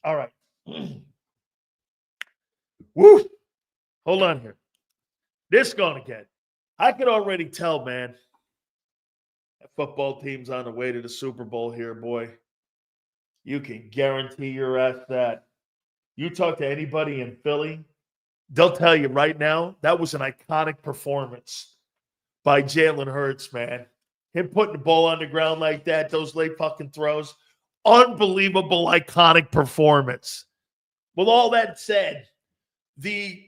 All right. Woo! Hold on here. This going to get. I can already tell, man. That football team's on the way to the Super Bowl here, boy. You can guarantee your ass that. You talk to anybody in Philly, they'll tell you right now that was an iconic performance by Jalen Hurts, man. Him putting the ball on the ground like that, those late fucking throws. Unbelievable, iconic performance. With all that said, the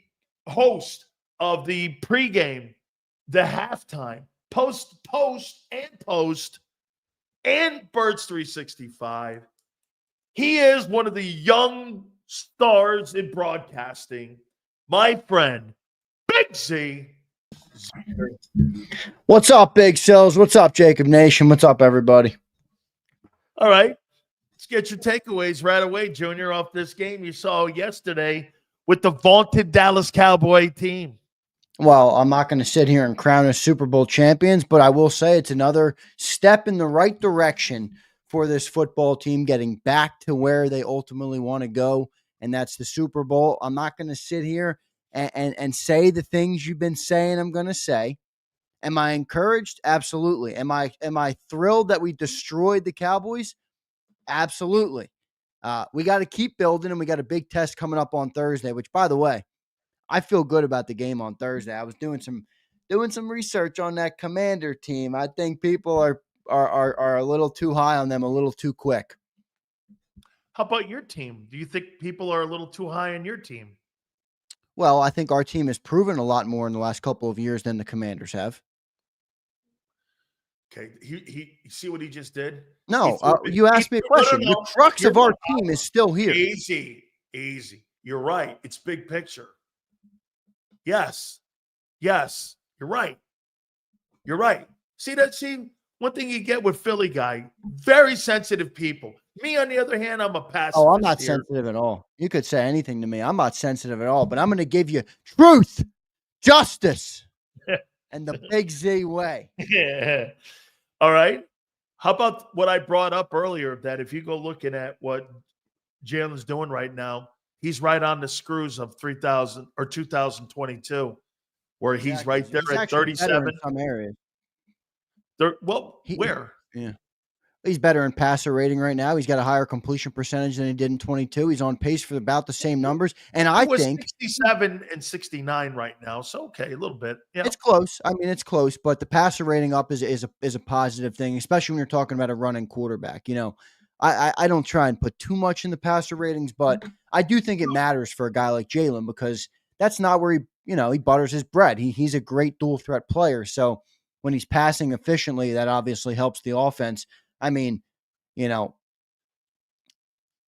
host of the pregame, the halftime, post, and Birds 365. He is one of the young stars in broadcasting. My friend, Big Z. What's up, Big Sills? What's up, JAKIB Nation? What's up, everybody? All right. Let's get your takeaways right away, Junior, off this game you saw yesterday with the vaunted Dallas Cowboy team. Well, I'm not going to sit here and crown us Super Bowl champions, but I will say it's another step in the right direction for this football team getting back to where they ultimately want to go, and that's the Super Bowl. I'm not going to sit here and say the things you've been saying I'm going to say. Am I encouraged? Absolutely. Am I thrilled that we destroyed the Cowboys? Absolutely. We got to keep building, and we got a big test coming up on Thursday, which, by the way, I feel good about the game on Thursday. I was doing some research on that Commander team. I think people are a little too high on them, a little too quick. How about your team? Do you think people are a little too high on your team? Well, I think our team has proven a lot more in the last couple of years than the Commanders have. Okay, he see what he just did? No, you asked me a question. The crux of our team is still here. Easy. You're right. It's big picture. Yes, you're right. See, one thing you get with Philly guy, very sensitive people. Me, on the other hand, I'm a pacifist. Oh, I'm not sensitive at all. You could say anything to me. I'm not sensitive at all, but I'm going to give you truth, justice, and the Big Z way. Yeah. All right. How about what I brought up earlier, that if you go looking at what Jalen's doing right now, he's right on the screws of 3000 or 2022, where he's right there he's at 37. In some areas. Where? Yeah. He's better in passer rating right now. He's got a higher completion percentage than he did in 22. He's on pace for about the same numbers. And I think 67 and 69 right now. So, okay, a little bit. Yeah. It's close. I mean, it's close, but the passer rating up is a positive thing, especially when you're talking about a running quarterback. You know, I don't try and put too much in the passer ratings, but I do think it matters for a guy like Jalen, because that's not where he butters his bread. He's a great dual threat player. So when he's passing efficiently, that obviously helps the offense. I mean,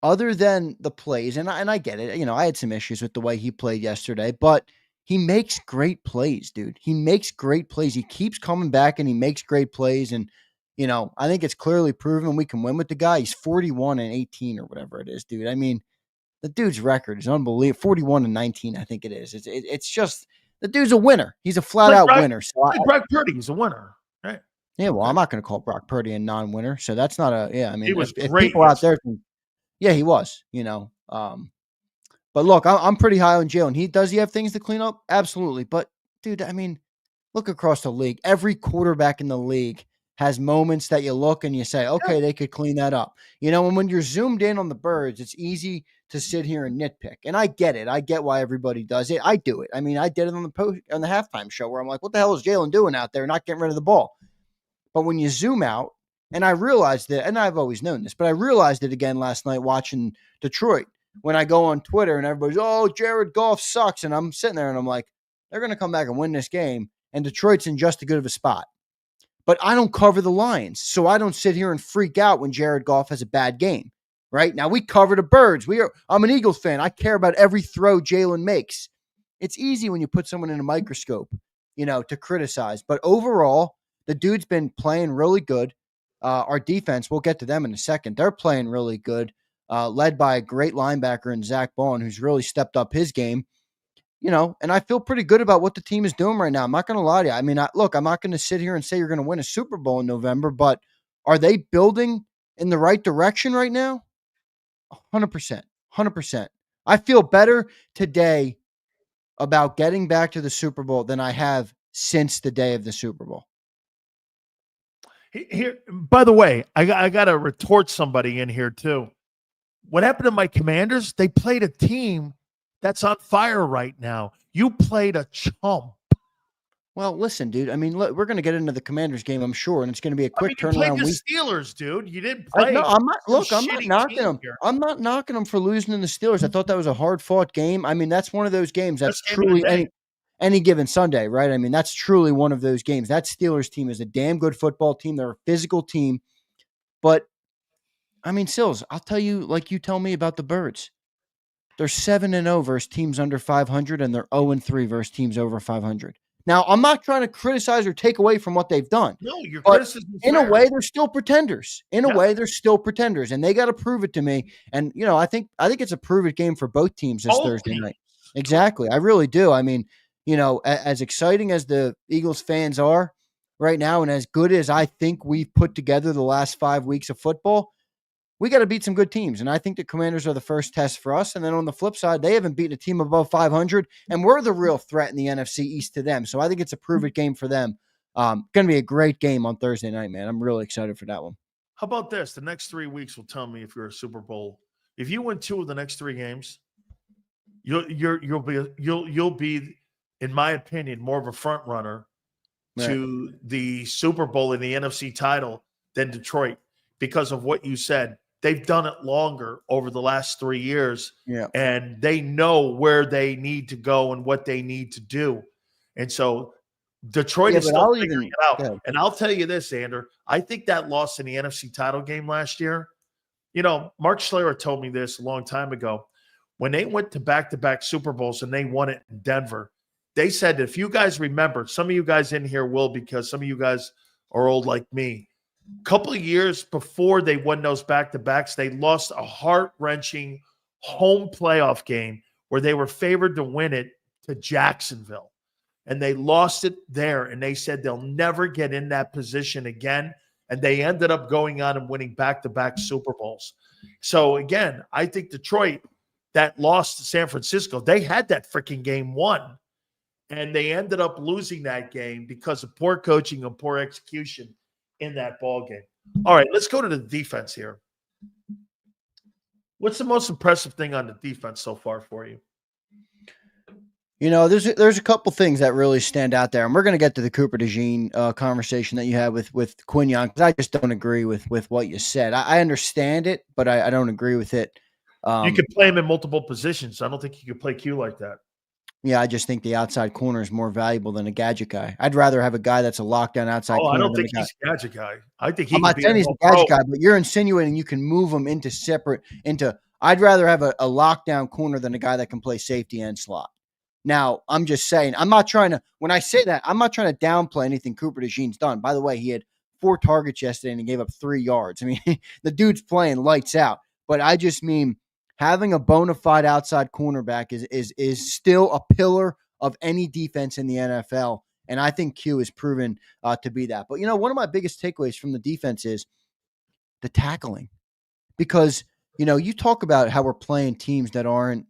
other than the plays, and I get it. I had some issues with the way he played yesterday, but he makes great plays, dude. He makes great plays. He keeps coming back and he makes great plays. And, I think it's clearly proven we can win with the guy. He's 41-18 or whatever it is, dude. I mean, the dude's record is unbelievable. 41-19, I think it is. It's just, the dude's a winner. He's a flat out winner. So Brock Purdy is a winner, right? Yeah, well, I'm not going to call Brock Purdy a non-winner, so that's not a. Yeah, I mean, he was if great. People out there, yeah, he was. But look, I'm pretty high on Jalen. Does he have things to clean up? Absolutely. But dude, I mean, look across the league. Every quarterback in the league has moments that you look and you say, okay, they could clean that up. And when you're zoomed in on the Birds, it's easy to sit here and nitpick. And I get it. I get why everybody does it. I do it. I mean, I did it on the halftime show where I'm like, what the hell is Jalen doing out there, not getting rid of the ball? But when you zoom out, and I realized that, and I've always known this, but I realized it again last night watching Detroit. When I go on Twitter and everybody's, oh, Jared Goff sucks. And I'm sitting there and I'm like, they're going to come back and win this game. And Detroit's in just as good of a spot. But I don't cover the Lions. So I don't sit here and freak out when Jared Goff has a bad game. Right? Now we cover the Birds. I'm an Eagles fan. I care about every throw Jalen makes. It's easy when you put someone in a microscope, to criticize. But overall, the dude's been playing really good. Our defense, we'll get to them in a second. They're playing really good, led by a great linebacker in Zach Bond, who's really stepped up his game. And I feel pretty good about what the team is doing right now. I'm not going to lie to you. I mean, look, I'm not going to sit here and say you're going to win a Super Bowl in November, but are they building in the right direction right now? 100%. 100%. I feel better today about getting back to the Super Bowl than I have since the day of the Super Bowl. Here, by the way, I got to retort somebody in here too. What happened to my Commanders? They played a team that's on fire right now. You played a chump. Well, listen, dude. I mean, look, we're going to get into the Commanders game, I'm sure, and it's going to be a quick You played turnaround the week. Steelers, dude. You didn't play. No, I'm not. some Look, I'm not shitty knocking team them. here. I'm not knocking them for losing in the Steelers. I thought that was a hard fought game. I mean, that's one of those games that's Best game of the truly day. any given Sunday, right? I mean, that's truly one of those games. That Steelers team is a damn good football team. They're a physical team, but I mean, Sills, I'll tell you, like you tell me about the Birds. They're 7-0 versus teams under 500, and they're 0-3 versus teams over 500. Now, I'm not trying to criticize or take away from what they've done. No, your But criticism is in a fair. way, they're still pretenders. In a Yeah. way, they're still pretenders, and they got to prove it to me. And you know, I think it's a prove it game for both teams this Both Thursday teams. night. Exactly, I really do. I mean, you know, as exciting as the Eagles fans are right now, and as good as I think we've put together the last 5 weeks of football, we got to beat some good teams. And I think the Commanders are the first test for us. And then on the flip side, they haven't beaten a team above 500, and we're the real threat in the NFC East to them. So I think it's a prove it game for them. Going to be a great game on Thursday night, man. I'm really excited for that one. How about this? The next 3 weeks will tell me if you're a Super Bowl. If you win 2 of the next 3 games, you'll be, in my opinion, more of a front runner to the Super Bowl and the NFC title than Detroit because of what you said. They've done it longer over the last 3 years, and they know where they need to go and what they need to do. And so Detroit is still figuring it out. And I'll tell you this, Zander, I think that loss in the NFC title game last year, you know, Mark Schlereth told me this a long time ago. When they went to back-to-back Super Bowls and they won it in Denver, they said, if you guys remember, some of you guys in here will because some of you guys are old like me. A couple of years before they won those back-to-backs, they lost a heart-wrenching home playoff game where they were favored to win it to Jacksonville. And they lost it there, and they said they'll never get in that position again. And they ended up going on and winning back-to-back Super Bowls. So, again, I think Detroit, that loss to San Francisco, they had that freaking game won. And they ended up losing that game because of poor coaching and poor execution in that ball game. All right, let's go to the defense here. What's the most impressive thing on the defense so far for you? You know, there's a couple things that really stand out there, and we're going to get to the Cooper DeJean conversation that you had with Quinyon, because I just don't agree with what you said. I understand it, but I don't agree with it. You could play him in multiple positions. I don't think you could play Q like that. Yeah, I just think the outside corner is more valuable than a gadget guy. I'd rather have a guy that's a lockdown outside corner. I don't think he's a gadget guy. I think I'm not saying he's a gadget guy, but you're insinuating you can move him into. I'd rather have a lockdown corner than a guy that can play safety and slot. Now, I'm just saying, when I say that, I'm not trying to downplay anything Cooper DeJean's done. By the way, he had 4 targets yesterday and he gave up 3 yards. I mean, the dude's playing lights out. But I just mean having a bona fide outside cornerback is still a pillar of any defense in the NFL. And I think Q is proven to be that. But, you know, one of my biggest takeaways from the defense is the tackling. Because, you know, you talk about how we're playing teams that aren't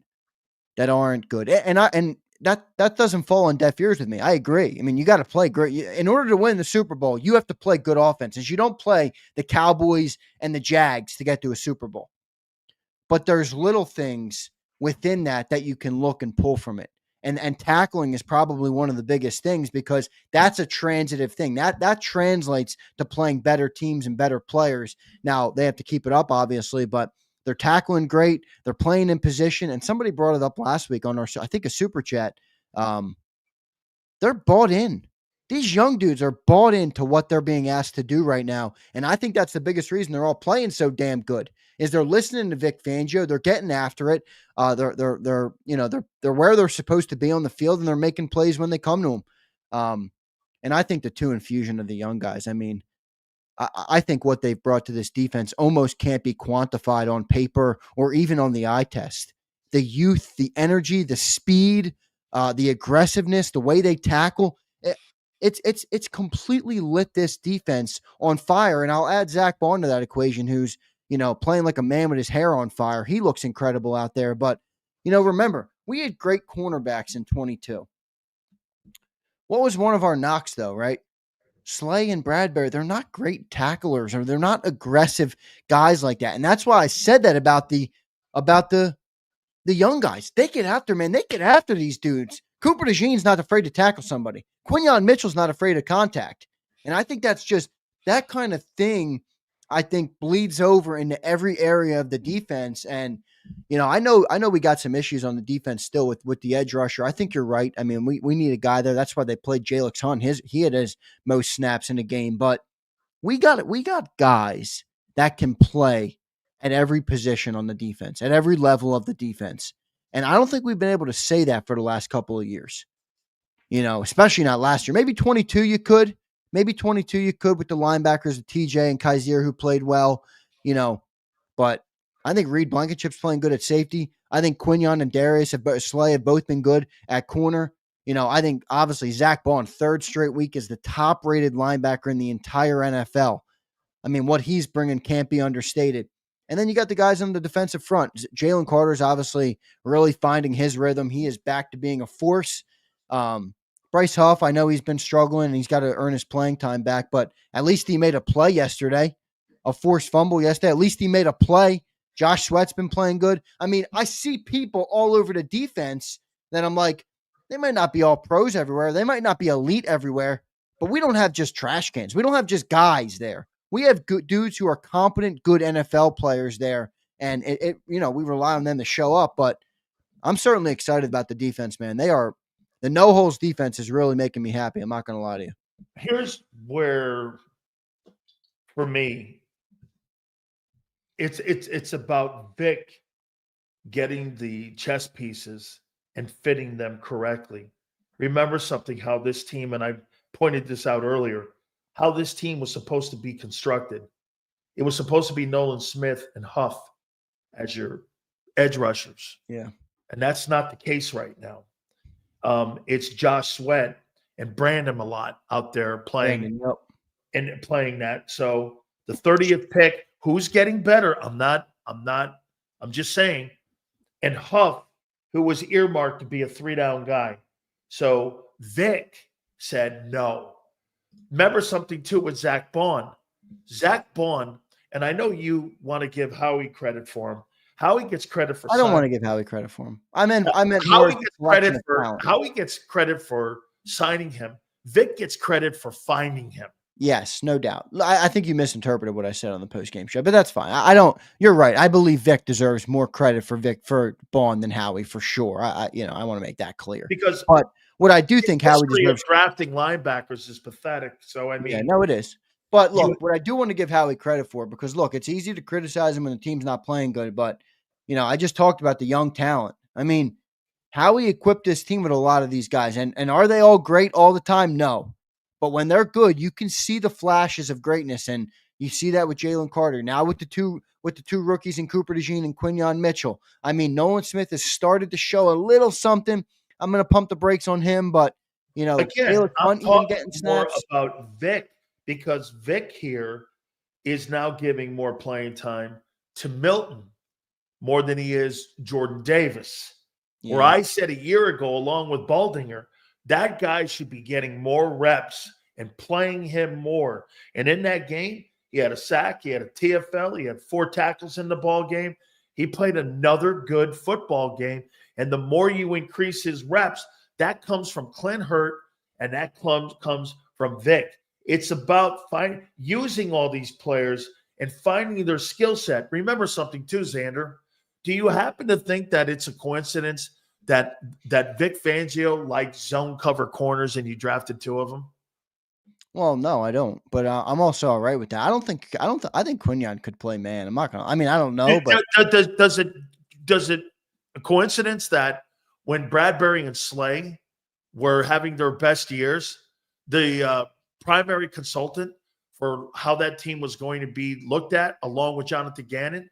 good. And that doesn't fall on deaf ears with me. I agree. I mean, you got to play great. In order to win the Super Bowl, you have to play good offenses. You don't play the Cowboys and the Jags to get to a Super Bowl. But there's little things within that you can look and pull from it. And tackling is probably one of the biggest things because that's a transitive thing. That translates to playing better teams and better players. Now, they have to keep it up, obviously, but they're tackling great. They're playing in position. And somebody brought it up last week on I think a super chat. They're bought in. These young dudes are bought into what they're being asked to do right now. And I think that's the biggest reason they're all playing so damn good is they're listening to Vic Fangio. They're getting after it. They're where they're supposed to be on the field and they're making plays when they come to them. And I think the 2 infusion of the young guys, I mean, I think what they've brought to this defense almost can't be quantified on paper or even on the eye test. The youth, the energy, the speed, the aggressiveness, the way they tackle, it's completely lit this defense on fire. And I'll add Zach Bond to that equation, who's, playing like a man with his hair on fire. He looks incredible out there. But, remember, we had great cornerbacks in 22. What was one of our knocks, though, right? Slay and Bradbury, they're not great tacklers, or they're not aggressive guys like that. And that's why I said that about the young guys. They get after, man. They get after these dudes. Cooper DeJean's not afraid to tackle somebody. Quinyon Mitchell's not afraid of contact. And I think that's just that kind of thing, I think, bleeds over into every area of the defense. And, I know we got some issues on the defense still with the edge rusher. I think you're right. I mean, we need a guy there. That's why they played Jalix Hunt. He had his most snaps in the game. But we got guys that can play at every position on the defense, at every level of the defense. And I don't think we've been able to say that for the last couple of years, especially not last year. Maybe 22 you could. Maybe 22 you could with the linebackers, the TJ and Kaiser, who played well, But I think Reed Blankenship's playing good at safety. I think Quinyon and Darius Slay have both been good at corner. I think obviously Zach Bond, third straight week, is the top-rated linebacker in the entire NFL. I mean, what he's bringing can't be understated. And then you got the guys on the defensive front. Jalen Carter's obviously really finding his rhythm. He is back to being a force. Bryce Huff, I know he's been struggling and he's got to earn his playing time back, but at least he made a play yesterday, a forced fumble yesterday. At least he made a play. Josh Sweat's been playing good. I mean, I see people all over the defense that I'm like, they might not be all pros everywhere. They might not be elite everywhere, but we don't have just trash cans. We don't have just guys there. We have good dudes who are competent, good NFL players there. And we rely on them to show up, but I'm certainly excited about the defense, man. The no-holes defense is really making me happy. I'm not going to lie to you. Here's where, for me, it's about Vic getting the chess pieces and fitting them correctly. Remember something, how this team, and I pointed this out earlier, how this team was supposed to be constructed. It was supposed to be Nolan Smith and Huff as your edge rushers. Yeah. And that's not the case right now. It's Josh Sweat and Brandon a lot out there playing and playing that. So the 30th pick, who's getting better? I'm just saying. And Huff, who was earmarked to be a 3-down guy. So Vic said no. Remember something too with Zach Bond. Zach Bond, and I know you want to give Howie credit for him. Howie gets credit for. I don't want to give Howie credit for him. I meant Howie gets credit for signing him. Vic gets credit for finding him. Yes, no doubt. I think you misinterpreted what I said on the post-game show, but that's fine. I don't. You're right. I believe Vic deserves more credit for Bond than Howie for sure. I want to make that clear. But what I do think Howie deserves, drafting linebackers is pathetic. So I mean, yeah, no, it is. But look, what I do want to give Howie credit for, because look, it's easy to criticize him when the team's not playing good, but I just talked about the young talent. I mean, Howie equipped this team with a lot of these guys, and are they all great all the time? No. But when they're good, you can see the flashes of greatness, and you see that with Jalen Carter. Now with the two rookies in Cooper DeJean and Quinyon Mitchell. I mean, Nolan Smith has started to show a little something. I'm going to pump the brakes on him, but again, I'm talking more about Vic, because Vic here is now giving more playing time to Milton more than he is Jordan Davis. Yeah. Where I said a year ago, along with Baldinger, that guy should be getting more reps and playing him more. And in that game, he had a sack, he had a TFL, he had 4 tackles in the ball game. He played another good football game. And the more you increase his reps, that comes from Clint Hurt, and that comes from Vic. It's about using all these players and finding their skill set. Remember something too, Zander. Do you happen to think that it's a coincidence that Vic Fangio liked zone cover corners and you drafted 2 of them? Well, no, I don't. But I'm also all right with that. I think Quinyon could play man. I'm not gonna. I mean, I don't know. But does it a coincidence that when Bradbury and Slay were having their best years, the primary consultant for how that team was going to be looked at, along with Jonathan Gannon,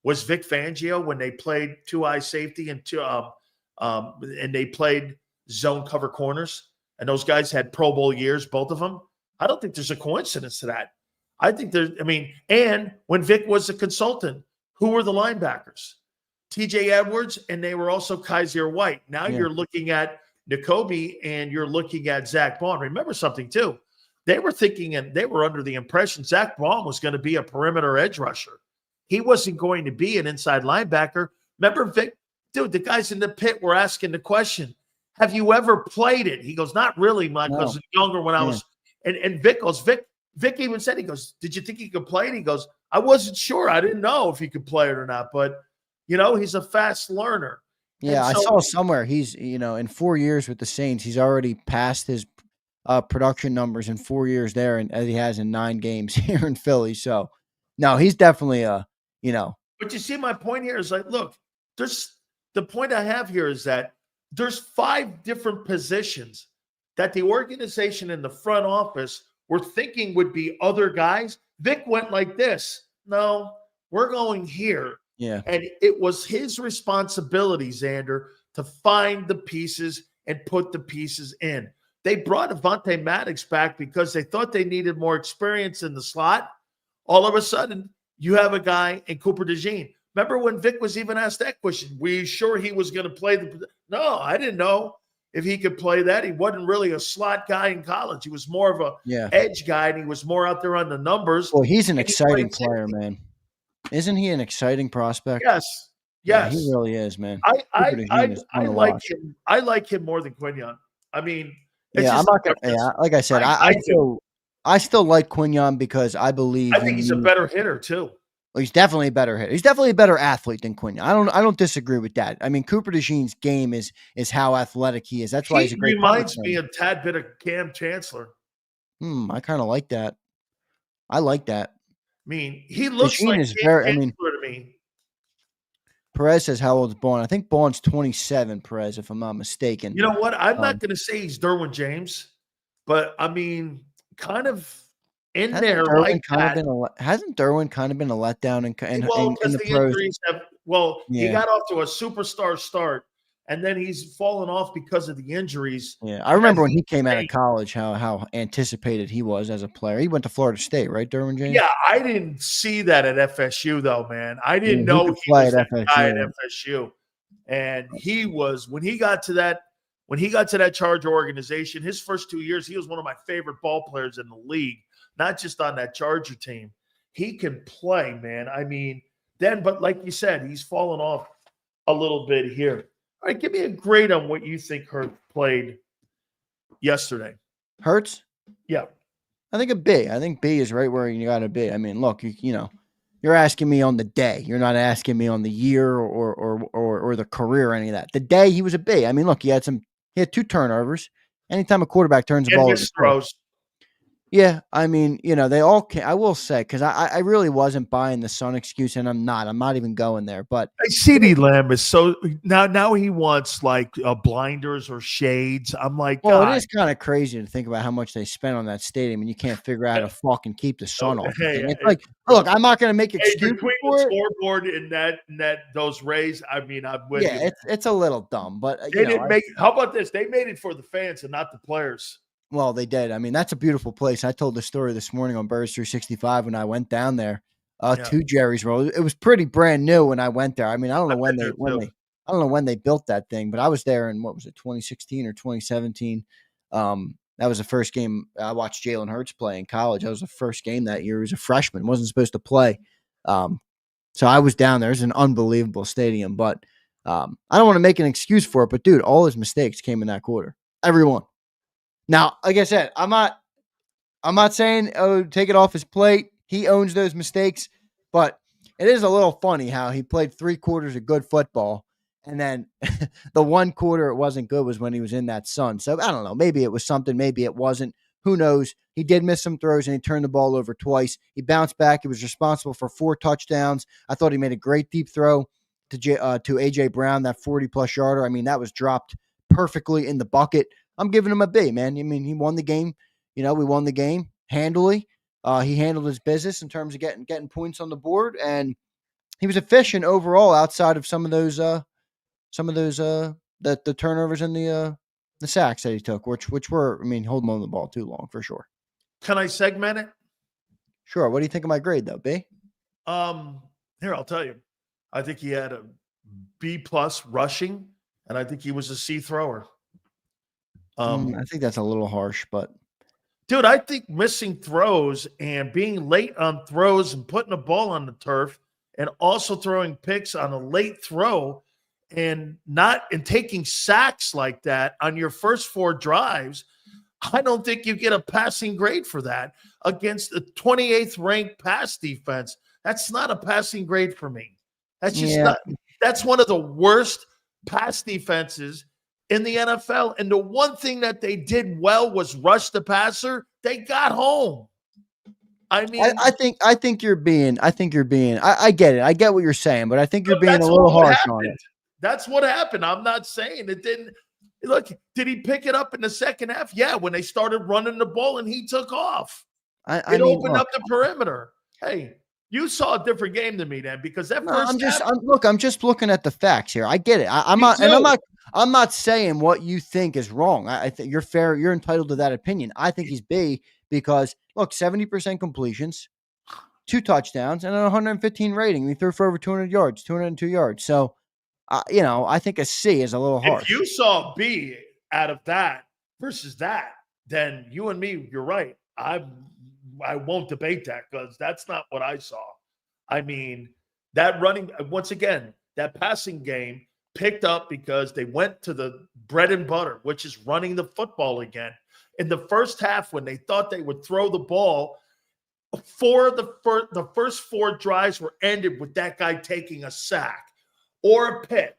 was Vic Fangio when they played 2-eye safety and and they played zone cover corners, and those guys had Pro Bowl years, both of them? I don't think there's a coincidence to that. I think there's, I mean, and when Vic was a consultant, who were the linebackers? TJ Edwards, and they were also Kaiser White. Now Yeah. you're looking at N'Kobe and you're looking at Zach Baun. Remember something, too. They were thinking and they were under the impression Zach Baun was going to be a perimeter edge rusher. He wasn't going to be an inside linebacker. Remember, Vic, dude, the guys in the pit were asking the question, have you ever played it? He goes, not really, Mike. I was younger when I was. And Vic goes, Vic even said, he goes, did you think he could play it? He goes, I wasn't sure. I didn't know if he could play it or not. But, you know, he's a fast learner. Yeah, I saw somewhere he's, in 4 years with the Saints, he's already passed his production numbers in 4 years there, and as he has in 9 games here in Philly. So, no, he's definitely But you see, my point here is like, look, the point I have here is that there's 5 different positions that the organization in the front office were thinking would be other guys. Vic went like this. No, we're going here. Yeah. And it was his responsibility, Zander, to find the pieces and put the pieces in. They brought Avonte Maddox back because they thought they needed more experience in the slot. All of a sudden, you have a guy in Cooper DeJean. Remember when Vic was even asked that question? Were you sure he was going to play the – no, I didn't know if he could play that. He wasn't really a slot guy in college. He was more of a edge guy, and he was more out there on the numbers. Well, he's an exciting player, man. Isn't he an exciting prospect? Yes. Yeah, he really is, man. I like him. I like him more than Quinyon. I mean, I'm not gonna. Yeah, like I said, I still like Quinyon because I believe. I think he's a better hitter too. Well, he's definitely a better hitter. He's definitely a better athlete than Quinyon. I don't disagree with that. I mean, Cooper DeJean's game is how athletic he is. That's why he's a great. Reminds me a tad bit of Cam Chancellor. I kind of like that. I like that. I mean, he looks DeJean like is Cam Chancellor to me. Perez says how old is Baun? I think Baun's 27, Perez, if I'm not mistaken. You know what? I'm not going to say he's Derwin James, but I mean, kind of in there like that. Hasn't Derwin kind of been a letdown in the pros? Injuries he got off to a superstar start, and then he's fallen off because of the injuries. Yeah, I remember when he came out of college, how anticipated he was as a player. He went to Florida State, right, Derwin James? Yeah, I didn't see that at FSU, though, man. I didn't know he was that guy at FSU. And he was, when he got to that Charger organization, his first 2 years, he was one of my favorite ball players in the league, not just on that Charger team. He can play, man. I mean, but like you said, he's fallen off a little bit here. All right, give me a grade on what you think Hurts played yesterday. Hurts? Yeah. I think a B. I think B is right where you got to be. I mean, look, you're asking me on the day. You're not asking me on the year or the career or any of that. The day he was a B. I mean, look, he had 2 turnovers. Anytime a quarterback turns the ball over, throws. Yeah, I mean, they all can. I will say, because I really wasn't buying the sun excuse, and I'm not even going there. But CeeDee Lamb is so now he wants like blinders or shades. I'm like, well, it is kind of crazy to think about how much they spent on that stadium, and you can't figure out how to fucking keep the sun off. It's like, look, I'm not going to make excuses between for the it. scoreboard and those rays. I mean, I'm with you. It's a little dumb, but they didn't make. How about this? They made it for the fans and not the players. Well, they did. I mean, that's a beautiful place. I told the story this morning on Birds 365 when I went down there to Jerry's World. It was pretty brand new when I went there. I mean, I don't know when they built that thing, but I was there in 2016 or 2017. That was the first game I watched Jalen Hurts play in college. That was the first game that year. He was a freshman, wasn't supposed to play. So I was down there. It's an unbelievable stadium, but I don't want to make an excuse for it. But dude, all his mistakes came in that quarter. Everyone. Now, like I said, I'm not saying, take it off his plate. He owns those mistakes, but it is a little funny how he played 3 quarters of good football, and then the 1 quarter it wasn't good was when he was in that sun. So I don't know. Maybe it was something. Maybe it wasn't. Who knows? He did miss some throws, and he turned the ball over twice. He bounced back. He was responsible for 4 touchdowns. I thought he made a great deep throw to A.J. Brown, that 40-plus yarder. I mean, that was dropped perfectly in the bucket. I'm giving him a B, man. I mean, he won the game. We won the game handily. He handled his business in terms of getting points on the board, and he was efficient overall outside of some of those the turnovers and the sacks that he took, which were, I mean, holding on to the ball too long for sure. Can I segment it? Sure. What do you think of my grade, though, B? Here, I'll tell you. I think he had a B plus rushing, and I think he was a C thrower. I think that's a little harsh, but Dude, I think missing throws and being late on throws and putting a ball on the turf and also throwing picks on a late throw and taking sacks like that on your first 4 drives, I don't think you get a passing grade for that against the 28th ranked pass defense. That's not a passing grade for me. That's just not. That's one of the worst pass defenses in the NFL. And the one thing that they did well was rush the passer. They got home. I mean, I think you're being. I get it. I get what you're saying, but I think you're being a little harsh on it. That's what happened. I'm not saying it didn't. Look, did he pick it up in the second half? Yeah, when they started running the ball and he took off. It opened up the perimeter. Hey, you saw a different game than me then, because that first I'm just looking at the facts here. I get it. I'm not saying what you think is wrong. I think you're fair. You're entitled to that opinion. I think he's B because look, 70% completions, 2 touchdowns, and a 115 rating. He threw for over 200 yards, 202 yards. So, I think a C is a little harsh. If you saw B out of that versus that, then you and me, you're right. I won't debate that because that's not what I saw. I mean, that running, once again, that passing game picked up because they went to the bread and butter, which is running the football again. In the first half, when they thought they would throw the ball, the first 4 drives were ended with that guy taking a sack or a pick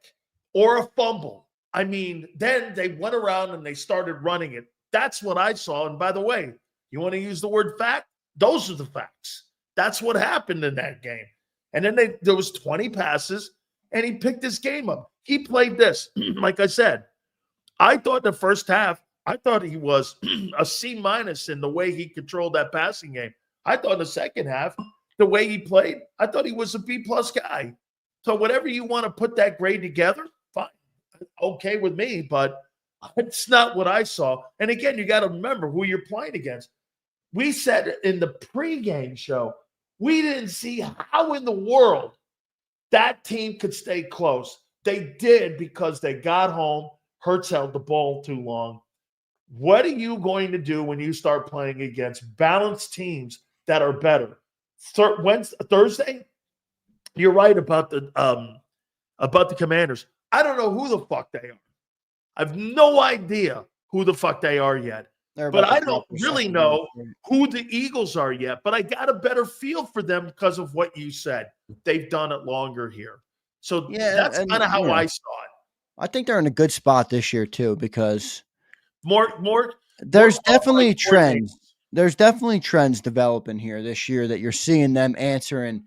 or a fumble. I mean, then they went around and they started running it. That's what I saw. And by the way, you want to use the word fact? Those are the facts. That's what happened in that game. And then there was 20 passes, and he picked this game up. He played this. Like I said, I thought the first half, I thought he was a C- in the way he controlled that passing game. I thought in the second half, the way he played, I thought he was a B+ guy. So whatever you want to put that grade together, fine. Okay with me, but it's not what I saw. And again, you got to remember who you're playing against. We said in the pregame show, we didn't see how in the world that team could stay close. They did because they got home. Hurts held the ball too long. What are you going to do when you start playing against balanced teams that are better? Thursday, you're right about the Commanders. I don't know who the fuck they are. I have no idea who the fuck they are yet. But I don't really know who the Eagles are yet. But I got a better feel for them because of what you said. They've done it longer here. So that's kind of how I saw it. I think they're in a good spot this year too, because there's definitely trends. There's definitely trends developing here this year that you're seeing them answering.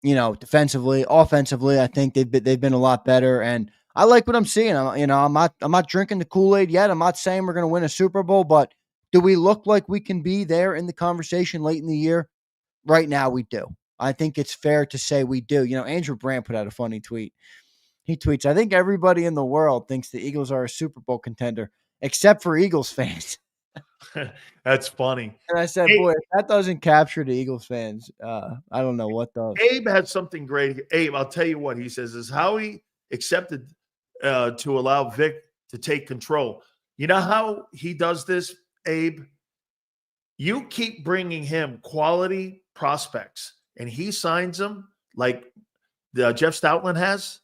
Defensively, offensively, I think they've been a lot better, and I like what I'm seeing. I'm not drinking the Kool-Aid yet. I'm not saying we're going to win a Super Bowl, but do we look like we can be there in the conversation late in the year? Right now, we do. I think it's fair to say we do. Andrew Brandt put out a funny tweet. He tweets, "I think everybody in the world thinks the Eagles are a Super Bowl contender, except for Eagles fans." That's funny. And I said, boy, if that doesn't capture the Eagles fans, I don't know what does. Abe had something great. Abe, I'll tell you what he says is how he accepted to allow Vic to take control. You know how he does this, Abe? You keep bringing him quality prospects, and he signs them like Jeff Stoutland has.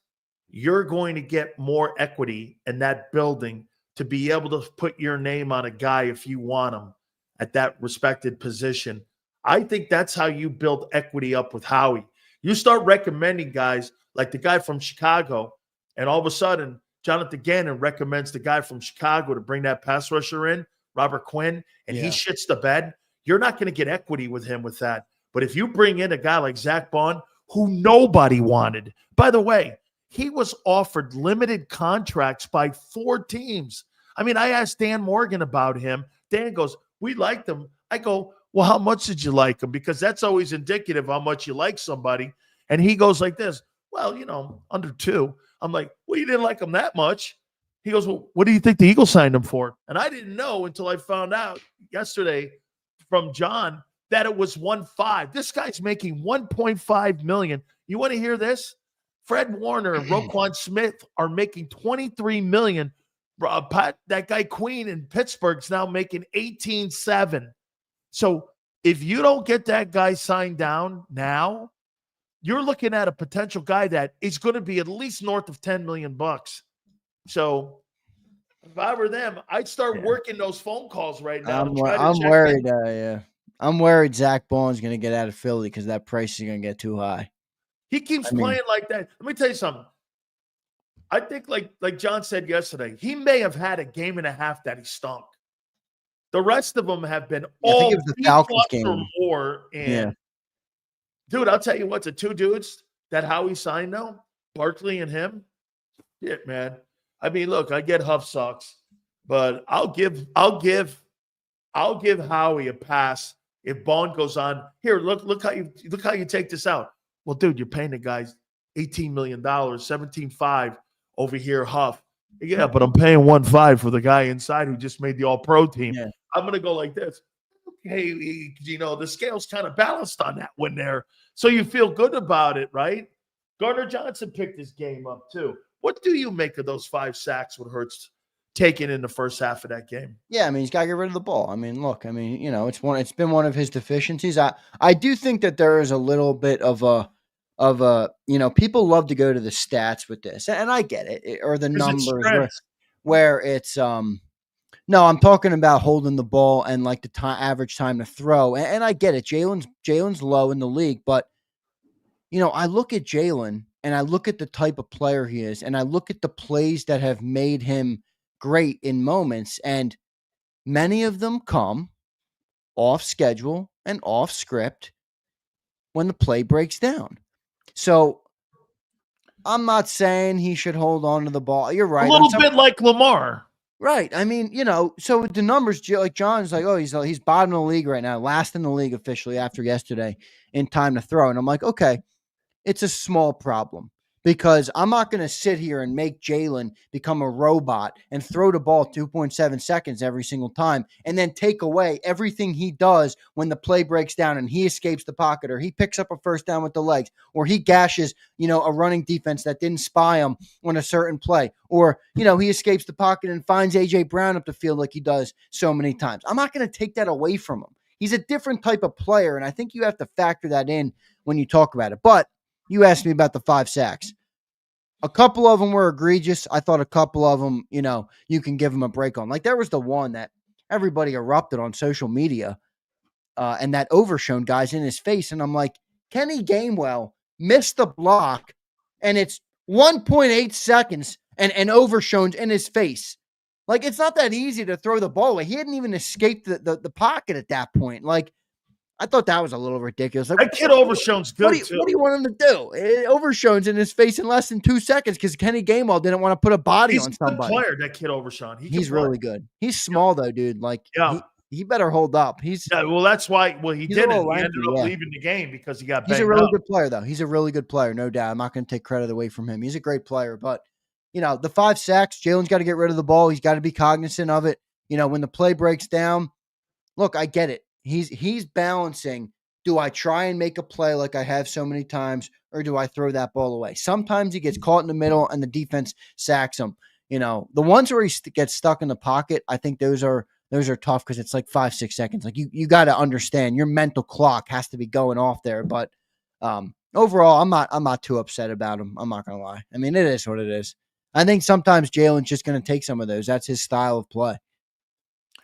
You're going to get more equity in that building to be able to put your name on a guy if you want him at that respected position. I think that's how you build equity up with Howie. You start recommending guys like the guy from Chicago, and all of a sudden, Jonathan Gannon recommends the guy from Chicago to bring that pass rusher in, Robert Quinn, and he shits the bed. You're not going to get equity with him with that. But if you bring in a guy like Zach Bond, who nobody wanted, by the way, he was offered limited contracts by 4 teams. I mean, I asked Dan Morgan about him. Dan goes, "We liked him." I go, "Well, how much did you like him?" Because that's always indicative how much you like somebody. And he goes like this, "Well, under 2. I'm like, "Well, you didn't like him that much." He goes, "Well, what do you think the Eagles signed him for?" And I didn't know until I found out yesterday from John that it was 1.5. This guy's making 1.5 million. You want to hear this? Fred Warner and Roquan Smith are making 23 million. That guy Queen in Pittsburgh's now making 18.7. So if you don't get that guy signed down now, you're looking at a potential guy that is going to be at least north of 10 million bucks. So if I were them, I'd start working those phone calls right now. I'm worried. I'm worried Zach Bond's going to get out of Philly because that price is going to get too high. He keeps playing like that. Let me tell you something. I think, like John said yesterday, he may have had a game and a half that he stunk. The rest of them have been all the Falcons game or more. And dude, I'll tell you what, the two dudes that Howie signed now, Barkley and him, shit, man. I mean, look, I get Huff sucks, but I'll give Howie a pass if Bond goes on. Here, look how you take this out. Well, dude, you're paying the guys $18 million, $17.5 over here, Huff. Yeah, but I'm paying 1.5 for the guy inside who just made the All-Pro team. Yeah. I'm gonna go like this. Okay, the scale's kind of balanced on that one there, so you feel good about it, right? Gardner Johnson picked his game up too. What do you make of those 5 sacks with Hurts taken in the first half of that game? Yeah, I mean, he's got to get rid of the ball. I mean, look, it's been one of his deficiencies. I do think that there is a little bit of people love to go to the stats with this, and I get it, or the numbers where it's no, I'm talking about holding the ball and like the average time to throw, and I get it. Jalen's low in the league, but I look at Jalen and I look at the type of player he is, and I look at the plays that have made him great in moments, and many of them come off schedule and off script when the play breaks down. So I'm not saying he should hold on to the ball. You're right. A little bit like Lamar. Right. I mean, so the numbers, like John's like, oh, he's bottom of the league right now, last in the league officially after yesterday in time to throw. And I'm like, okay, it's a small problem because I'm not going to sit here and make Jalen become a robot and throw the ball 2.7 seconds every single time and then take away everything he does when the play breaks down and he escapes the pocket or he picks up a first down with the legs or he gashes, a running defense that didn't spy him on a certain play or, he escapes the pocket and finds A.J. Brown up the field like he does so many times. I'm not going to take that away from him. He's a different type of player, and I think you have to factor that in when you talk about it. But you asked me about the 5 sacks. A couple of them were egregious. I thought a couple of them, you can give them a break on. Like there was the one that everybody erupted on social media and that Overshown guy's in his face. And I'm like, Kenny Gainwell missed the block and it's 1.8 seconds and Overshown's in his face. Like it's not that easy to throw the ball away. He hadn't even escaped the pocket at that point. Like I thought that was a little ridiculous. Like, that kid Overshown's good, too. What do you want him to do? Overshown's in his face in less than 2 seconds because Kenny Gainwell didn't want to put a body on somebody. He's a player, that kid Overshown. He's really good. He's small, though, dude. Like, he better hold up. Well, that's why. Well, he didn't. He ended up leaving the game because he got banged up. He's a really good player, though. He's a really good player, no doubt. I'm not going to take credit away from him. He's a great player. But, the 5 sacks, Jalen's got to get rid of the ball. He's got to be cognizant of it. When the play breaks down, look, I get it. He's balancing. Do I try and make a play like I have so many times, or do I throw that ball away? Sometimes he gets caught in the middle and the defense sacks him. The ones where he gets stuck in the pocket, I think those are tough because it's like 5-6 seconds. Like you got to understand your mental clock has to be going off there. But overall, I'm not too upset about him. I'm not gonna lie. I mean, it is what it is. I think sometimes Jalen's just gonna take some of those. That's his style of play.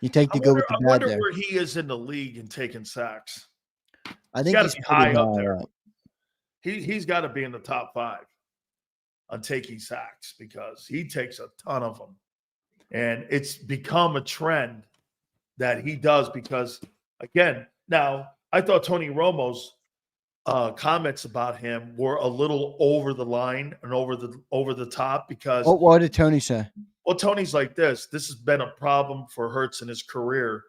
You take the good with the bad. I wonder there. Where he is in the league and taking sacks. I think he's high up there. He's got to be in the top 5 on taking sacks because he takes a ton of them. And it's become a trend that he does because, again, now I thought Tony Romo's comments about him were a little over the line and over the top because. What did Tony say? Well, Tony's like this. This has been a problem for Hurts in his career.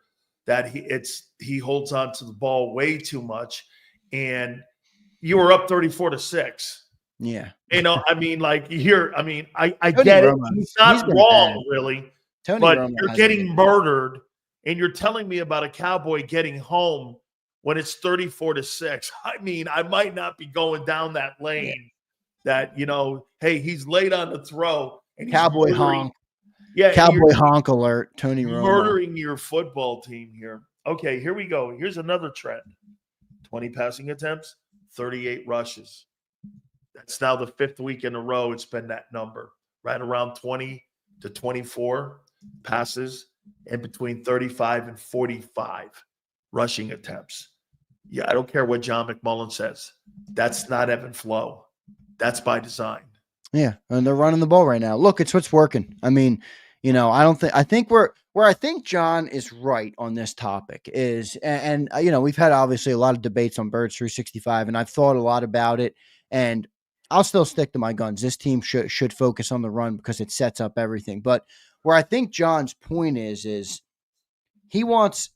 That he holds on to the ball way too much, and you were up 34-6. Yeah, I mean, like here, I mean, I get it. He's not wrong, bad. Really, but you're getting murdered, and you're telling me about a Cowboy getting home when it's 34-6. I mean, I might not be going down that lane that, hey, he's late on the throw and he's Cowboy murdering. honk. Yeah, and Cowboy honk alert. Tony Romo. murdering your football team here. Okay, here we go. Here's another trend. 20 passing attempts, 38 rushes. That's now the 5th week in a row it's been that number, right around 20 to 24 passes and between 35 and 45 rushing attempts. Yeah, I don't care what John McMullen says. That's not ebb and flow. That's by design. Yeah, and they're running the ball right now. Look, it's what's working. I mean, I think where I think John is right on this topic is, and we've had obviously a lot of debates on Birds 365, and I've thought a lot about it, and I'll still stick to my guns. This team should focus on the run because it sets up everything. But where I think John's point is he wants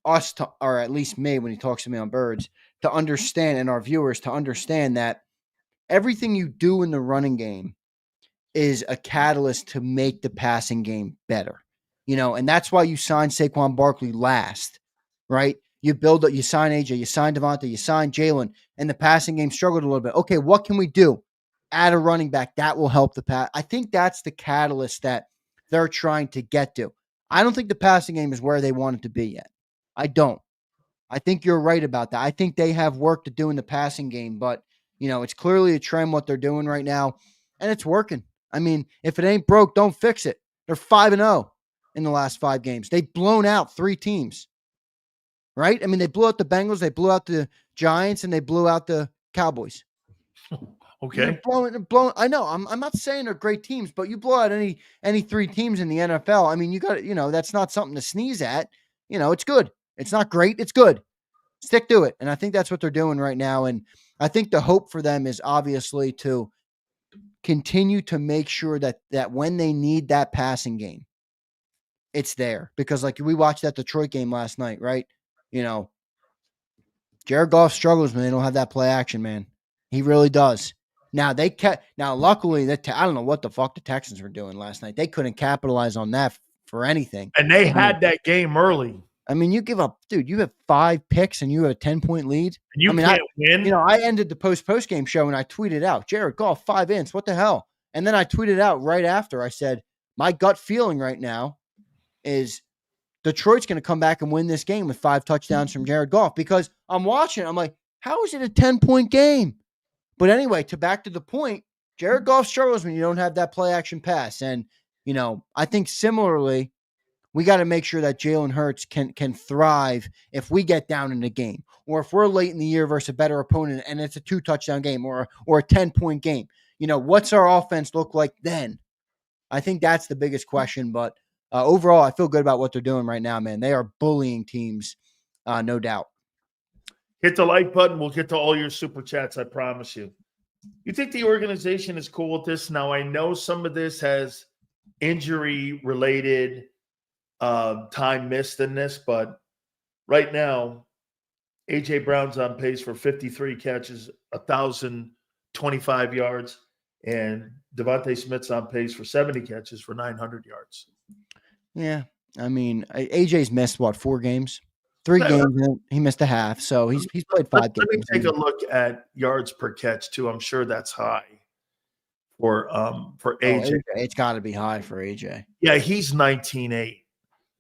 us to, or at least me when he talks to me on Birds, to understand, and our viewers to understand that everything you do in the running game is a catalyst to make the passing game better, and that's why you sign Saquon Barkley last, right? You build up, you sign AJ, you sign Devontae, you sign Jalen, and the passing game struggled a little bit. Okay, what can we do? Add a running back that will help the pass. I think that's the catalyst that they're trying to get to. I don't think the passing game is where they want it to be yet. I don't. I think you're right about that. I think they have work to do in the passing game, but it's clearly a trend what they're doing right now, and it's working. I mean, if it ain't broke, don't fix it. They're 5-0 in the last 5 games. They've blown out 3 teams, right? I mean, they blew out the Bengals, they blew out the Giants, and they blew out the Cowboys. Okay. Blowing. I know. I'm not saying they're great teams, but you blow out any 3 teams in the NFL. I mean, you got that's not something to sneeze at. It's good. It's not great. It's good. Stick to it. And I think that's what they're doing right now. And I think the hope for them is obviously to continue to make sure that when they need that passing game, it's there. Because like we watched that Detroit game last night, right? Jared Goff struggles when they don't have that play action, man. He really does. Now luckily I don't know what the fuck the Texans were doing last night. They couldn't capitalize on that for anything. And they had that game early. I mean, you have 5 picks and you have a 10-point lead. And you can't win. I ended the post-game show and I tweeted out, Jared Goff, 5 ints. What the hell? And then I tweeted out right after, I said, my gut feeling right now is Detroit's going to come back and win this game with 5 touchdowns from Jared Goff, because I'm watching. I'm like, how is it a 10-point game? But anyway, back to the point, Jared Goff struggles when you don't have that play action pass. And, I think similarly, we got to make sure that Jalen Hurts can thrive if we get down in the game, or if we're late in the year versus a better opponent and it's a 2-touchdown game or a 10-point game. What's our offense look like then? I think that's the biggest question. But overall, I feel good about what they're doing right now, man. They are bullying teams, no doubt. Hit the like button. We'll get to all your super chats, I promise you. You think the organization is cool with this? Now, I know some of this has injury-related time missed in this, but right now, A.J. Brown's on pace for 53 catches, 1,025 yards, and Devontae Smith's on pace for 70 catches for 900 yards. Yeah, I mean, A.J.'s missed, 4 games? 3 games, he missed a half, so he's played 5 games. Let me take a look at yards per catch, too. I'm sure that's high for AJ. It's got to be high for AJ. Yeah, he's 19.8.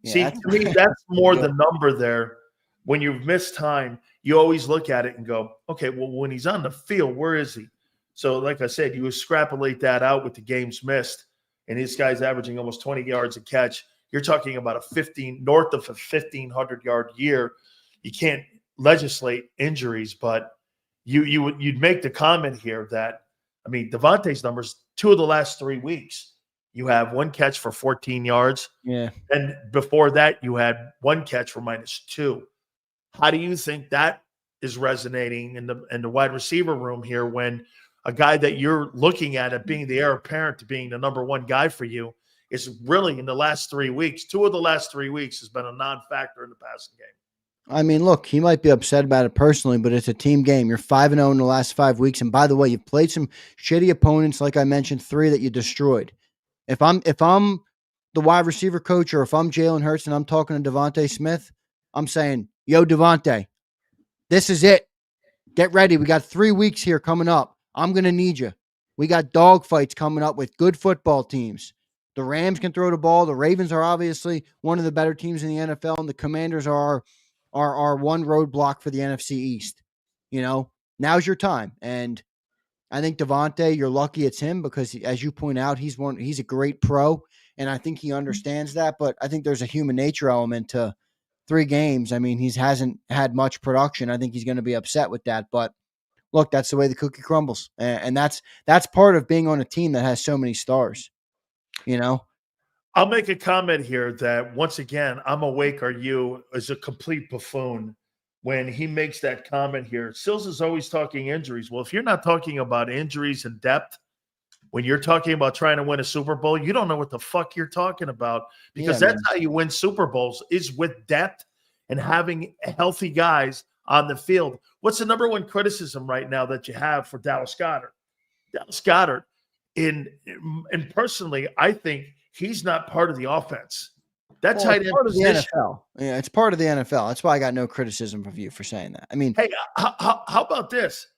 Yeah, see, to me, that's more the number there. When you've missed time, you always look at it and go, okay, well, when he's on the field, where is he? So, like I said, you extrapolate that out with the games missed, and this guy's averaging almost 20 yards a catch. You're talking about north of a 1,500-yard year. You can't legislate injuries, but you'd make the comment here that, I mean, Devontae's numbers, 2 of the last 3 weeks, you have 1 catch for 14 yards. Yeah. And before that, you had 1 catch for -2. How do you think that is resonating in the wide receiver room here when a guy that you're looking at being the heir apparent to being the number 1 guy for you is really in the last 3 weeks, 2 of the last 3 weeks has been a non-factor in the passing game? I mean, look, he might be upset about it personally, but it's a team game. You're 5-0 in the last 5 weeks. And by the way, you've played some shitty opponents, like I mentioned, 3 that you destroyed. If I'm the wide receiver coach, or if I'm Jalen Hurts and I'm talking to Devontae Smith, I'm saying, yo, Devontae, This is it. Get ready. We got 3 weeks here coming up. I'm going to need you. We got dog fights coming up with good football teams. The Rams can throw the ball. The Ravens are obviously one of the better teams in the NFL, and the Commanders are one roadblock for the NFC East. Now's your time. And I think Devontae, you're lucky it's him because, as you point out, he's a great pro, and I think he understands that. But I think there's a human nature element to 3 games. I mean, he hasn't had much production. I think he's going to be upset with that. But look, that's the way the cookie crumbles, and that's part of being on a team that has so many stars. I'll make a comment here that once again, I'm awake. Are you as a complete buffoon when he makes that comment here? Sills is always talking injuries. Well, if you're not talking about injuries and depth, when you're talking about trying to win a Super Bowl, you don't know what the fuck you're talking about, because that's how you win Super Bowls, is with depth and having healthy guys on the field. What's the number one criticism right now that you have for Dallas Goedert? Dallas Goedert, and personally, I think he's not part of the offense. That's part of the NFL. Yeah, it's part of the NFL. That's why I got no criticism of you for saying that. I mean, hey, how about this?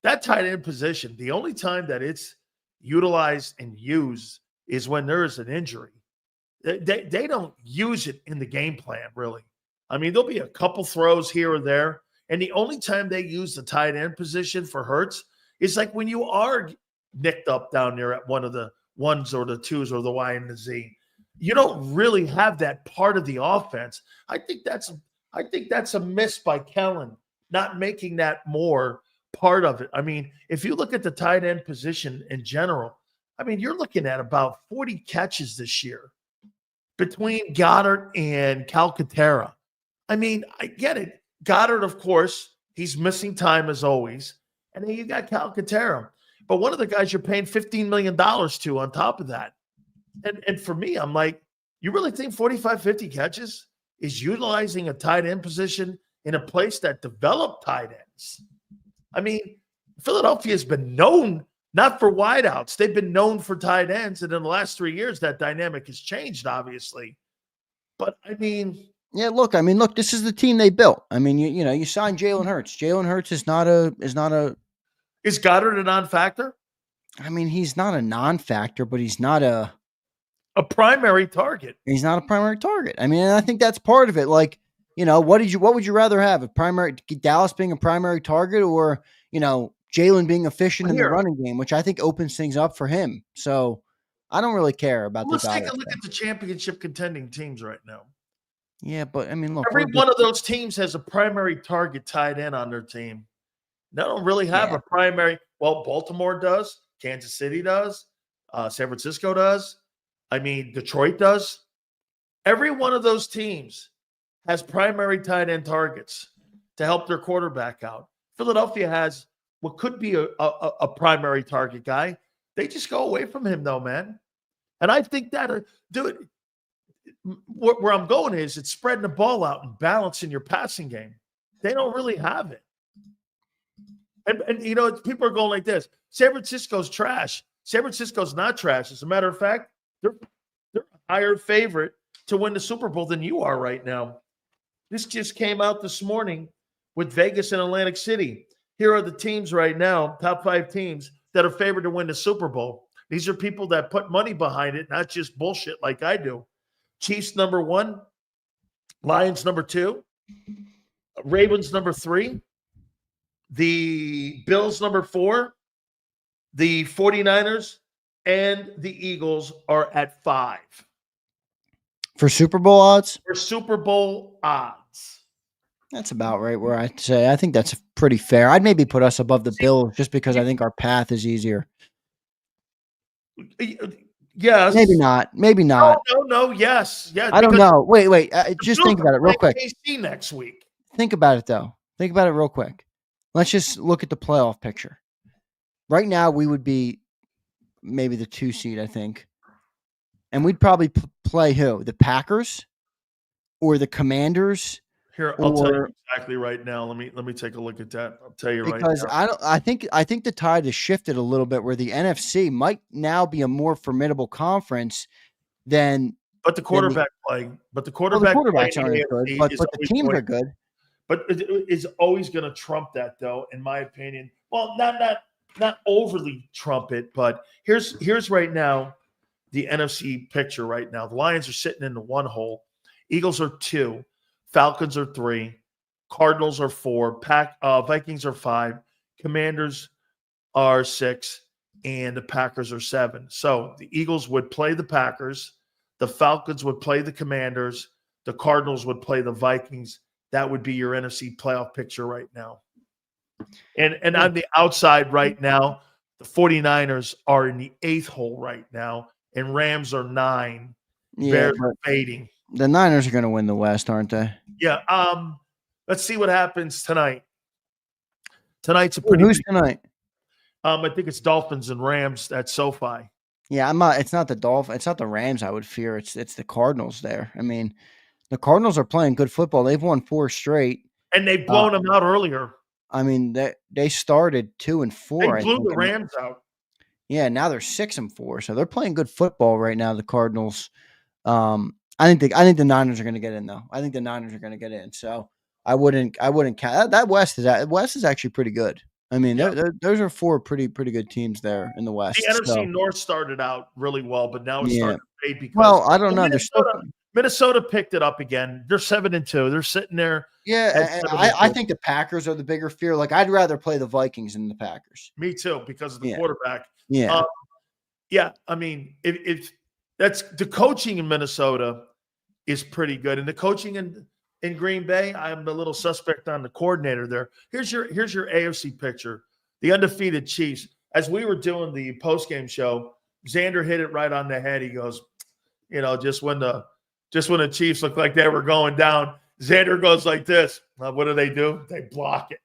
That tight end position, the only time that it's utilized and used is when there is an injury. They don't use it in the game plan, really. I mean, there'll be a couple throws here or there, and the only time they use the tight end position for Hurts is like when you are nicked up down there at one of the ones or the twos or the Y and the Z. You don't really have that part of the offense. I think that's a miss by Kellen, not making that more part of it. I mean, if you look at the tight end position in general, I mean, you're looking at about 40 catches this year between Goddard and Calcaterra. I mean, I get it. Goddard, of course, he's missing time as always. And then you got Calcaterra. But one of the guys you're paying $15 million to on top of that. And for me, I'm like, you really think 45, 50 catches is utilizing a tight end position in a place that developed tight ends? I mean, Philadelphia has been known not for wideouts. They've been known for tight ends. And in the last 3 years, that dynamic has changed, obviously. But, I mean... Yeah, look, this is the team they built. I mean, you signed Jalen Hurts. Jalen Hurts is not a... Is Goddard a non-factor? I mean, he's not a non-factor, but he's not a primary target. He's not a primary target. I mean, I think that's part of it. Like, what would you rather have? Dallas being a primary target, or, Jalen being efficient in the running game, which I think opens things up for him. So I don't really care about Let's take a look at the championship contending teams right now. Yeah, but I mean, look, every one of those teams has a primary target tied in on their team. They don't really have a primary. Well, Baltimore does. Kansas City does. San Francisco does. I mean, Detroit does. Every one of those teams has primary tight end targets to help their quarterback out. Philadelphia has what could be a primary target guy. They just go away from him, though, man. And I think that, dude, where I'm going is it's spreading the ball out and balancing your passing game. They don't really have it. And people are going like this. San Francisco's trash. San Francisco's not trash. As a matter of fact, they're a higher favorite to win the Super Bowl than you are right now. This just came out this morning with Vegas and Atlantic City. Here are the teams right now, top 5 teams that are favored to win the Super Bowl. These are people that put money behind it, not just bullshit like I do. Chiefs number 1, Lions number 2, Ravens number 3, the Bills number 4, the 49ers, and the Eagles are at 5. For Super Bowl odds? For Super Bowl odds. That's about right where I'd say. I think that's pretty fair. I'd maybe put us above the Bills just because I think our path is easier. Yes. Maybe not. No. Yes. Yeah. I don't know. Wait. Just think about it real quick. KC next week. Think about it, though. Think about it real quick. Let's just look at the playoff picture. Right now, we would be maybe the 2 seed, I think. And we'd probably play who? The Packers or the Commanders? Here, I'll tell you exactly right now. Let me take a look at that. I'll tell you right now. Because I think the tide has shifted a little bit where the NFC might now be a more formidable conference than. But the quarterback play. But the quarterbacks aren't good. But the teams are good. but is always going to trump that, though, in my opinion. Well, not overly trump it, but here's right now the NFC picture right now. The Lions are sitting in the 1 hole, Eagles are 2, Falcons are 3, Cardinals are 4, Vikings are 5, Commanders are 6, and the Packers are 7. So the Eagles would play the Packers, the Falcons would play the Commanders, the Cardinals would play the Vikings. That would be your NFC playoff picture right now. And on the outside right now, the 49ers are in the 8th hole right now, and Rams are 9. Yeah, Bears are fading. the Niners are going to win the West, aren't they? Yeah. Let's see what happens tonight. Tonight's a pretty Who's big, tonight? I think it's Dolphins and Rams at SoFi. Yeah, I'm not. It's not the Dolphins. It's not the Rams. I would fear. It's the Cardinals. There. I mean, the Cardinals are playing good football. They've won 4 straight, and they've blown them out earlier. I mean, they started 2 and 4. They blew the Rams out. Yeah, now they're 6 and 4, so they're playing good football right now. The Cardinals. I think the Niners are going to get in though. I think the Niners are going to get in. So I wouldn't count that. West is actually pretty good. I mean, those are 4 pretty good teams there in the West. The NFC North started out really well, but now it's starting to fade because I don't know. Minnesota picked it up again. They're 7-2. They're sitting there. Yeah, I think the Packers are the bigger fear. Like I'd rather play the Vikings than the Packers. Me too, because of the quarterback. Yeah, I mean, if that's the coaching in Minnesota is pretty good, and the coaching in Green Bay, I'm a little suspect on the coordinator there. Here's your AFC picture. The undefeated Chiefs. As we were doing the postgame show, Zander hit it right on the head. He goes, just when the Chiefs looked like they were going down, Zander goes like this. What do? They block it.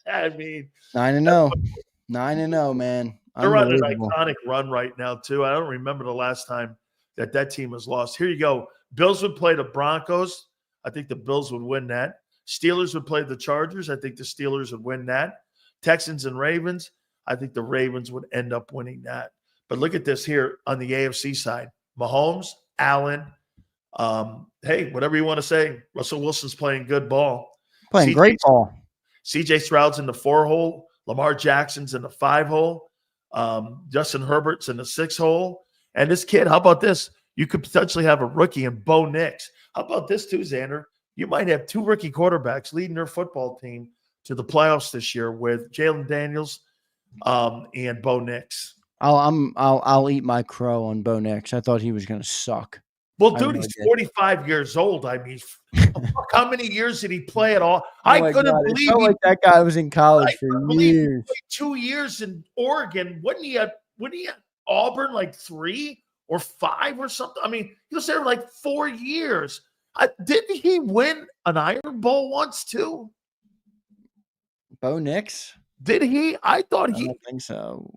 I mean, 9-0, 9-0, man. They're on an iconic run right now too. I don't remember the last time that team was lost. Here you go. Bills would play the Broncos. I think the Bills would win that. Steelers would play the Chargers. I think the Steelers would win that. Texans and Ravens. I think the Ravens would end up winning that. But look at this here on the AFC side. Mahomes, Allen, hey, whatever you want to say. Russell Wilson's playing good ball. Playing great ball. CJ Stroud's in the 4 hole. Lamar Jackson's in the 5 hole. Justin Herbert's in the 6 hole. And this kid, how about this? You could potentially have a rookie in Bo Nix. How about this too, Zander? You might have 2 rookie quarterbacks leading their football team to the playoffs this year with Jalen Daniels and Bo Nix. I'll eat my crow on Bo Nix. I thought he was going to suck. Well, dude, he's 45 years old. I mean, how many years did he play at all? I couldn't believe like that guy was in college for years. 2 years in Oregon. Wasn't he at Auburn like 3 or 5 or something? I mean, he was there like 4 years. Didn't he win an Iron Bowl once too? Bo Nix? Did he? I thought he. I don't think so.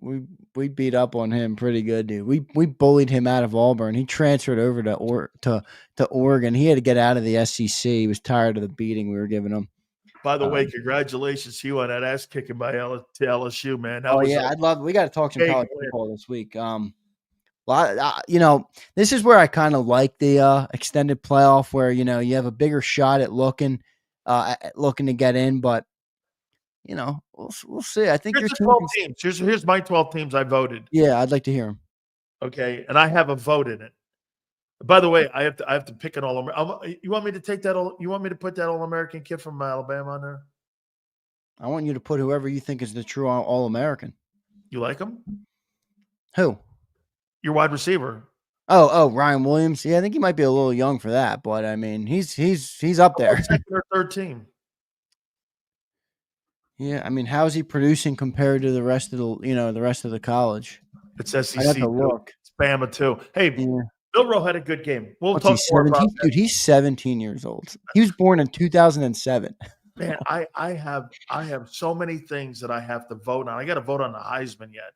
We beat up on him pretty good, dude. We bullied him out of Auburn. He transferred over to Oregon. He had to get out of the SEC. He was tired of the beating we were giving him. By the way, congratulations to you on that ass kicking by LSU, man. I'd love. We got to talk some college football this week. This is where I kind of like the extended playoff, where you have a bigger shot at looking to get in, but. We'll see. I think here's your 12 teams. Here's my 12 teams I voted. Yeah, I'd like to hear them. Okay, and I have a vote in it. By the way, I have to pick an all. You want me to take that all? You want me to put that All-American kid from Alabama on there? I want you to put whoever you think is the true All-American. You like him? Who? Your wide receiver. Oh, Ryan Williams. Yeah, I think he might be a little young for that, but I mean, he's up there. Second or third team. Yeah, I mean, how is he producing compared to the rest of the college? It's SEC. I have to look. It's Bama too. Hey, Bill Rowe had a good game. We'll talk more about that. Dude, he's 17 years old. He was born in 2007. Man, I have so many things that I have to vote on. I got to vote on the Heisman yet.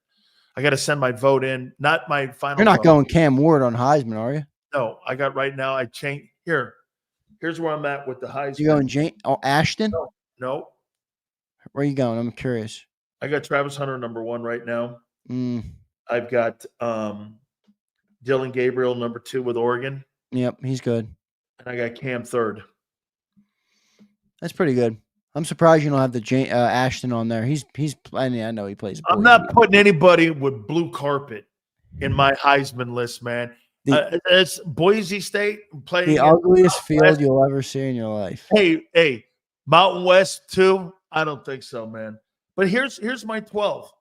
I got to send my vote in. Not my final. You're not vote. going Cam Ward on Heisman, are you? No, I got right now. I changed here. Here's where I'm at with the Heisman. You going Ashton? No. Where are you going? I'm curious. I got Travis Hunter number 1 right now. I've got Dylan Gabriel number 2 with Oregon. Yep, he's good. And I got Cam 3rd. That's pretty good. I'm surprised you don't have the Ashton on there. He's. I mean, I know he plays. I'm Boise. not putting anybody with blue carpet in my Heisman list, man. It's Boise State playing The ugliest field you'll ever see in your life. Hey, Mountain West too? I don't think so, man. But here's my 12.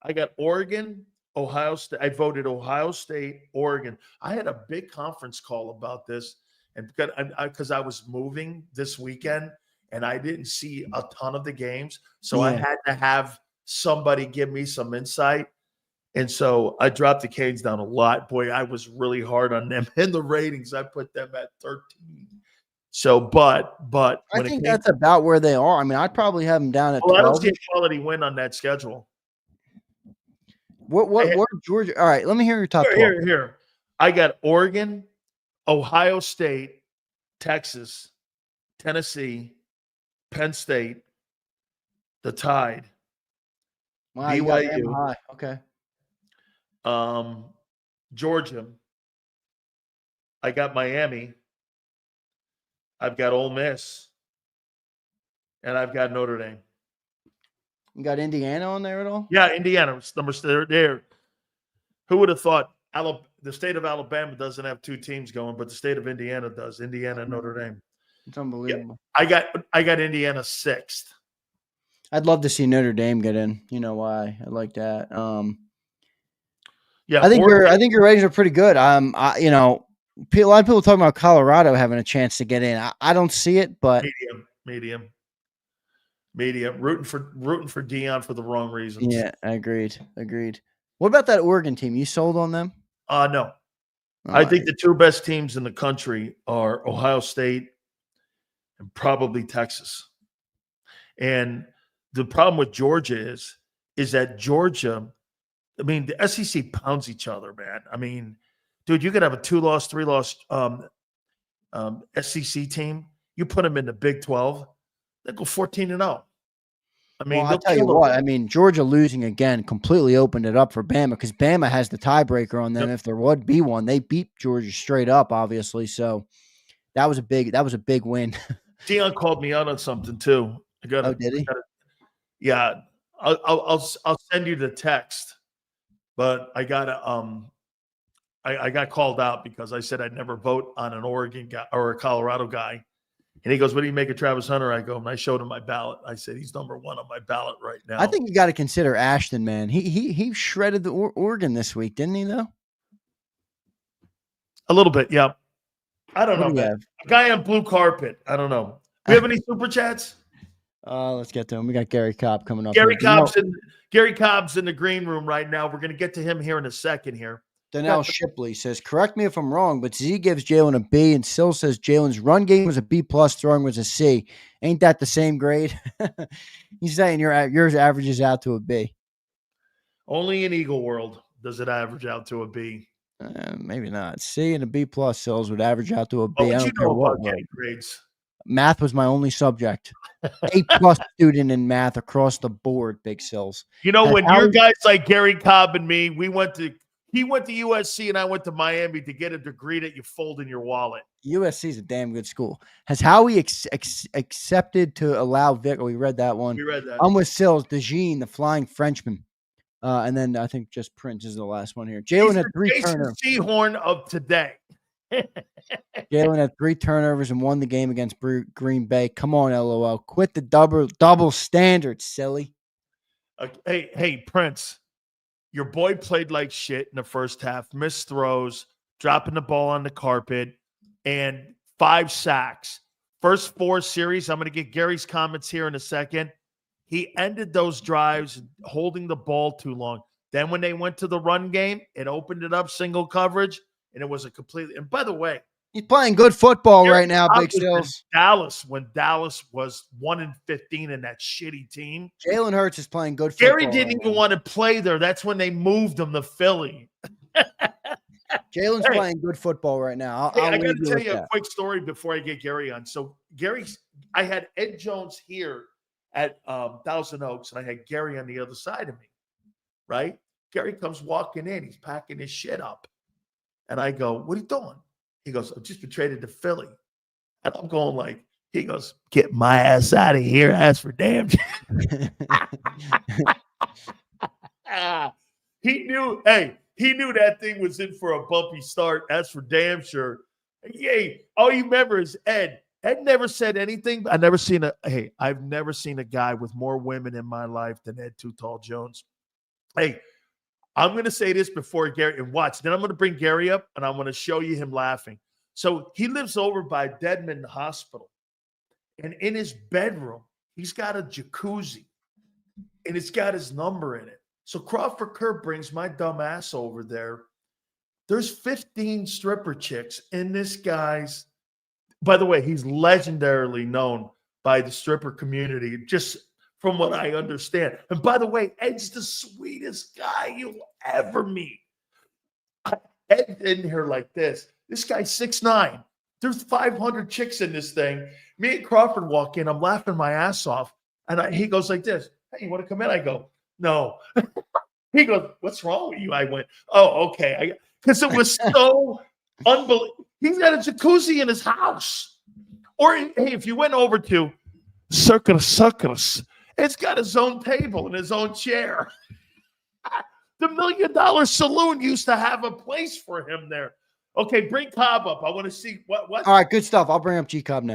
I got Oregon, Ohio State. I voted Ohio State, Oregon. I had a big conference call about this, and because I was moving this weekend and I didn't see a ton of the games, so I had to have somebody give me some insight. And so I dropped the Canes down a lot. Boy, I was really hard on them. In the ratings, I put them at 13. So, but I think that's about where they are. I mean, I'd probably have them down at 12. I don't see a quality win on that schedule. What Georgia? All right, let me hear your top 12. Here. I got Oregon, Ohio State, Texas, Tennessee, Penn State, the Tide, wow, BYU. High. Okay. Georgia. I got Miami. I've got Ole Miss. And I've got Notre Dame. You got Indiana on there at all? Yeah, Indiana. They're there. Who would have thought the state of Alabama doesn't have two teams going, but the state of Indiana does. Indiana and Notre Dame. It's unbelievable. Yeah, I got Indiana 6th. I'd love to see Notre Dame get in. You know why? I like that. Yeah, I think your ratings are pretty good. A lot of people talking about Colorado having a chance to get in. I don't see it, but medium. Rooting for Dion for the wrong reasons. Yeah, agreed. What about that Oregon team? You sold on them? No. I think the two best teams in the country are Ohio State and probably Texas. And the problem with Georgia is that Georgia, I mean, the SEC pounds each other, man. I mean, dude, you could have a 2-loss, 3-loss SEC team. You put them in the Big 12, they go 14-0. I mean, I'll tell you what. I mean, Georgia losing again completely opened it up for Bama because Bama has the tiebreaker on them. Yep. If there would be one, they beat Georgia straight up, obviously. So that was a big win. Dion called me out on something too. Did he? Yeah, I'll send you the text, but I got I got called out because I said I'd never vote on an Oregon guy or a Colorado guy. And he goes, "What do you make of Travis Hunter?" I go, and I showed him my ballot. I said, "He's number 1 on my ballot right now." I think you got to consider Ashton, man. He shredded the Oregon this week, didn't he? Though a little bit, yeah. I don't know, man. A guy on blue carpet. I don't know. We have any super chats? Let's get to him. We got Gary Cobb coming up. Gary Cobb's in the green room right now. We're going to get to him here in a second here. Donnell Shipley says, correct me if I'm wrong, but Z gives Jalen a B, and Sill says Jalen's run game was a B+, throwing was a C. Ain't that the same grade? He's saying yours averages out to a B. Only in Eagle World does it average out to a B. Maybe not. C and a B+ Sills would average out to a B. What would you know about getting grades? Math was my only subject. A+ student in math across the board, Big Sills. You know, when your guys like Gary Cobb and me, he went to USC and I went to Miami to get a degree that you fold in your wallet. USC is a damn good school. Has Howie accepted to allow Vic? We read that one. We read that. I'm with Sills, DeJean, the Flying Frenchman. And then I think just Prince is the last one here. Jalen had 3 turnovers. Seahorn of today. Jalen had 3 turnovers and won the game against Green Bay. Come on, LOL. Quit the double standard, silly. Hey, Prince. Your boy played like shit in the first half, missed throws, dropping the ball on the carpet, and 5 sacks. First 4 series, I'm going to get Gary's comments here in a second. He ended those drives holding the ball too long. Then when they went to the run game, it opened it up, single coverage, and it was a completely – and by the way – he's playing good football right now, Big Sills. When Dallas was 1-15 in that shitty team. Jalen Hurts is playing good football. Gary didn't even want to play there. That's when they moved him to Philly. Jalen's playing good football right now. I got to tell you a quick story before I get Gary on. So I had Ed Jones here at Thousand Oaks, and I had Gary on the other side of me, right? Gary comes walking in. He's packing his shit up. And I go, "What are you doing?" He goes, "I've just been traded to Philly." And I'm going like, He goes, get my ass out of here. That's for damn sure. He knew that thing was in for a bumpy start. That's for damn sure. Yay. All you remember is Ed. Ed never said anything. I've never seen a guy with more women in my life than Ed Too Tall Jones. Hey, I'm going to say this before Gary, and watch. Then I'm going to bring Gary up, and I'm going to show you him laughing. So he lives over by Deadman Hospital. And in his bedroom, he's got a jacuzzi. And it's got his number in it. So Crawford Kerr brings my dumb ass over there. There's 15 stripper chicks in this guy's. By the way, he's legendarily known by the stripper community, just from what I understand. And by the way, Ed's the sweetest guy you'll ever meet. Ed in here like this. This guy's 6'9". There's 500 chicks in this thing. Me and Crawford walk in. I'm laughing my ass off. And he goes like this. Hey, you want to come in? I go, no. He goes, what's wrong with you? I went, oh, okay. Because it was so unbelievable. He's got a jacuzzi in his house. Or, hey, if you went over to Circus, it's got his own table and his own chair. The $1 Million Saloon used to have a place for him there. Okay, bring Cobb up. I want to see what. All right, good stuff. I'll bring up G Cobb now.